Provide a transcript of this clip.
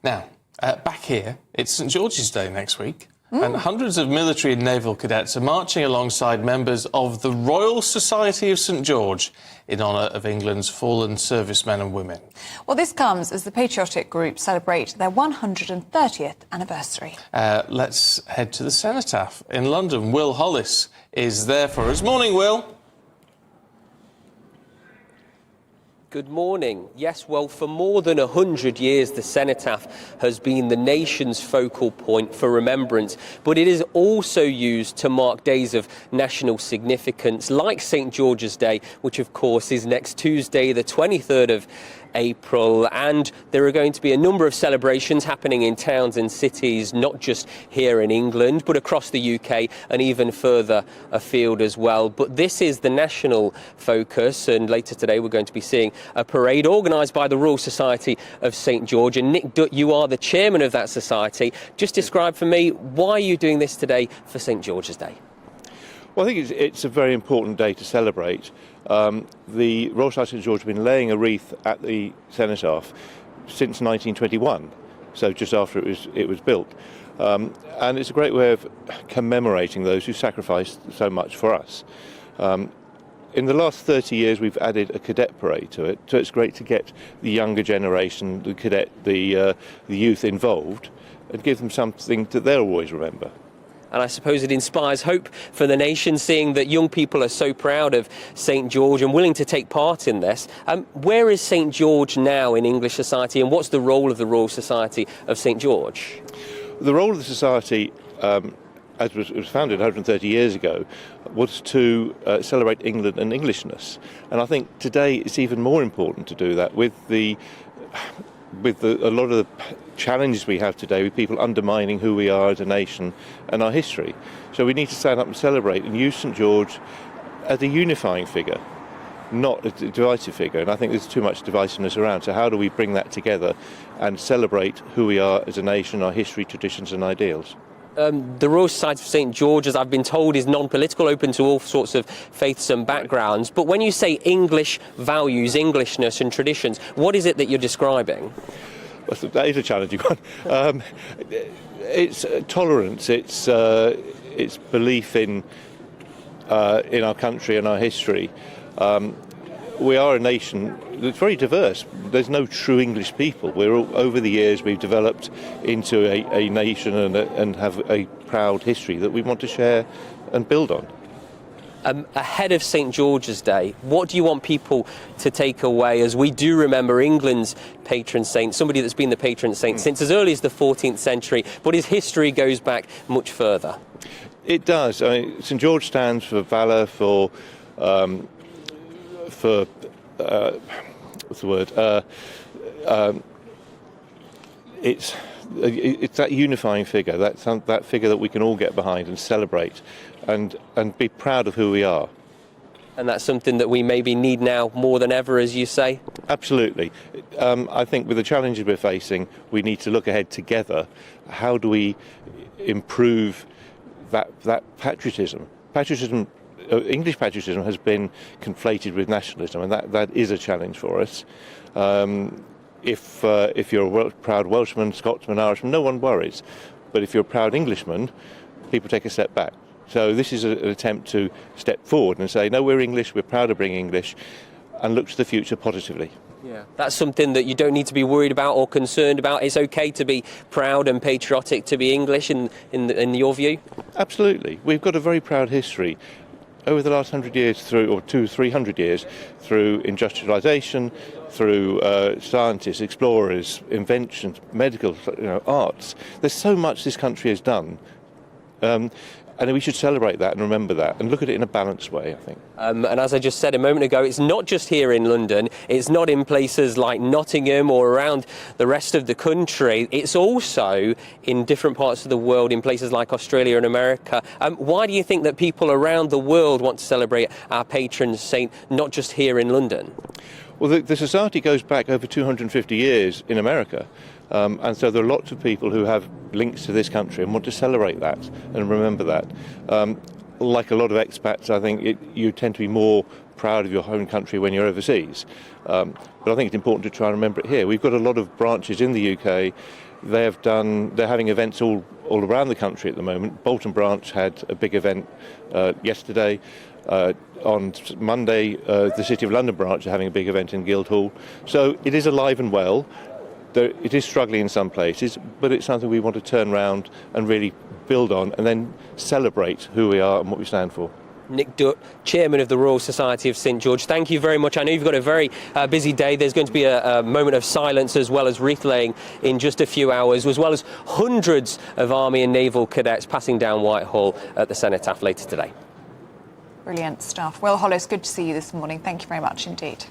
Now, back here, it's St George's Day next week, and hundreds of military and naval cadets are marching alongside members of the Royal Society of St George in honour of England's fallen servicemen and women. Well, this comes as the patriotic group celebrate their 130th anniversary. Let's head to the cenotaph in London. Will Hollis is there for us. Morning, Will. Good morning. Yes, well, for more than 100 years, the cenotaph has been the nation's focal point for remembrance, but it is also used to mark days of national significance, like St George's Day, which, of course, is next Tuesday, the 23rd of April, and there are going to be a number of celebrations happening in towns and cities, not just here in England, but across the UK and even further afield as well. But this is the national focus, and later today we're going to be seeing a parade organised by the Royal Society of St George. And Nick Dutt, you are the chairman of that society. Just describe for me, why are you doing this today for St George's Day? Well, I think it's a very important day to celebrate. The Royal Society of St George have been laying a wreath at the cenotaph since 1921, so just after it was built. And it's a great way of commemorating those who sacrificed so much for us. In the last 30 years, we've added a cadet parade to it, so it's great to get the younger generation, the cadet, the youth involved, and give them something that they'll always remember. And I suppose it inspires hope for the nation, seeing that young people are so proud of St George and willing to take part in this. Where is St George now in English society, and what's the role of the Royal Society of St George? The role of the society, as was founded 130 years ago, was to celebrate England and Englishness. And I think today it's even more important to do that with a lot of the challenges we have today, with people undermining who we are as a nation and our history. So we need to stand up and celebrate and use St George as a unifying figure, not a divisive figure. And I think there's too much divisiveness around. So how do we bring that together and celebrate who we are as a nation, our history, traditions and ideals? The Royal Society of St George, as I've been told, is non-political, open to all sorts of faiths and backgrounds. But when you say English values, Englishness and traditions, what is it that you're describing? Well, that is a challenging one. It's tolerance. It's belief in our country and our history. We are a nation that's very diverse. There's no true English people. Over the years, we've developed into a nation and have a proud history that we want to share and build on. Ahead of St George's Day, what do you want people to take away, as we do remember England's patron saint, somebody that's been the patron saint since as early as the 14th century, but his history goes back much further? It does. I mean, St George stands for valour, for what's the word? It's that unifying figure, that figure that we can all get behind and celebrate, and be proud of who we are. And that's something that we maybe need now more than ever, as you say? Absolutely. I think with the challenges we're facing, we need to look ahead together. How do we improve that patriotism? English patriotism has been conflated with nationalism, and that is a challenge for us. If you're a proud Welshman, Scotsman, Irishman, no one worries. But if you're a proud Englishman, people take a step back. So this is an attempt to step forward and say, no, we're English, we're proud of being English, and look to the future positively. Yeah, that's something that you don't need to be worried about or concerned about. It's okay to be proud and patriotic, to be English, in your view? Absolutely. We've got a very proud history. Over the last 100 years, through 300 years, through industrialisation, through scientists, explorers, inventions, medical, arts. There's so much this country has done. And we should celebrate that and remember that and look at it in a balanced way, I think. And as I just said a moment ago, it's not just here in London, it's not in places like Nottingham or around the rest of the country, it's also in different parts of the world, in places like Australia and America. Why do you think that people around the world want to celebrate our patron saint, not just here in London? Well, the society goes back over 250 years in America. And so there are lots of people who have links to this country and want to celebrate that and remember that. Like a lot of expats, I think you tend to be more proud of your home country when you're overseas. But I think it's important to try and remember it here. We've got a lot of branches in the UK. They're having events all around the country at the moment. Bolton branch had a big event yesterday. On Monday, the City of London branch are having a big event in Guildhall. So it is alive and well. It is struggling in some places, but it's something we want to turn around and really build on and then celebrate who we are and what we stand for. Nick Dutt, Chairman of the Royal Society of St George, thank you very much. I know you've got a very busy day. There's going to be a moment of silence as well as wreath laying in just a few hours, as well as hundreds of Army and Naval cadets passing down Whitehall at the Cenotaph later today. Brilliant stuff. Will Hollis, good to see you this morning. Thank you very much indeed.